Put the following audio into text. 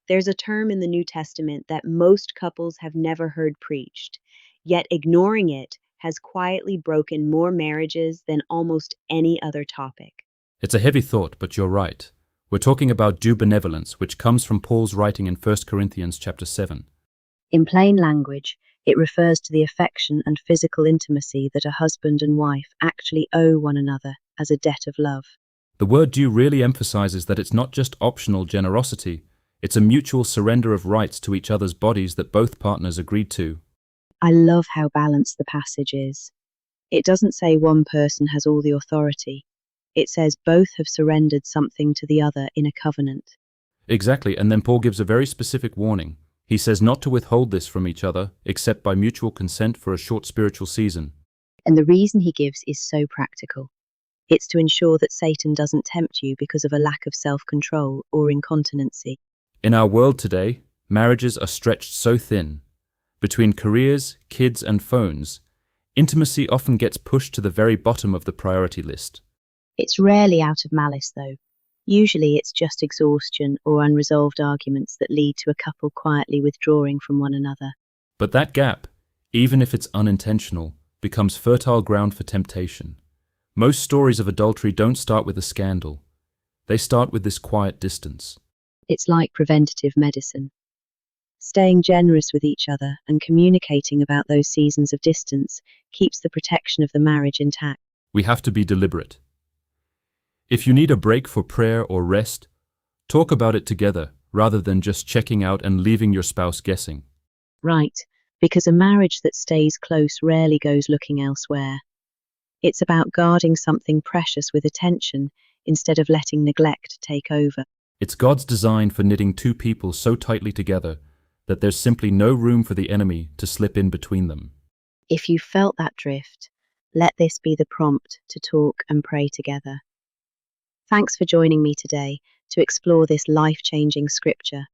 There's a term in the New Testament that most couples have never heard preached, yet ignoring it has quietly broken more marriages than almost any other topic. It's a heavy thought, but you're right. We're talking about due benevolence, which comes from Paul's writing in 1 Corinthians chapter 7. In plain language, it refers to the affection and physical intimacy that a husband and wife actually owe one another as a debt of love. The word due really emphasizes that it's not just optional generosity, it's a mutual surrender of rights to each other's bodies that both partners agreed to. I love how balanced the passage is. It doesn't say one person has all the authority. It says both have surrendered something to the other in a covenant. Exactly, and then Paul gives a very specific warning. He says not to withhold this from each other, except by mutual consent for a short spiritual season. And the reason he gives is so practical. It's to ensure that Satan doesn't tempt you because of a lack of self-control or incontinency. In our world today, marriages are stretched so thin. Between careers, kids, and phones, intimacy often gets pushed to the very bottom of the priority list. It's rarely out of malice, though. Usually it's just exhaustion or unresolved arguments that lead to a couple quietly withdrawing from one another. But that gap, even if it's unintentional, becomes fertile ground for temptation. Most stories of adultery don't start with a scandal. They start with this quiet distance. It's like preventative medicine. Staying generous with each other and communicating about those seasons of distance keeps the protection of the marriage intact. We have to be deliberate. If you need a break for prayer or rest, talk about it together rather than just checking out and leaving your spouse guessing. Right, because a marriage that stays close rarely goes looking elsewhere. It's about guarding something precious with attention instead of letting neglect take over. It's God's design for knitting two people so tightly together that there's simply no room for the enemy to slip in between them. If you felt that drift, let this be the prompt to talk and pray together. Thanks for joining me today to explore this life-changing scripture.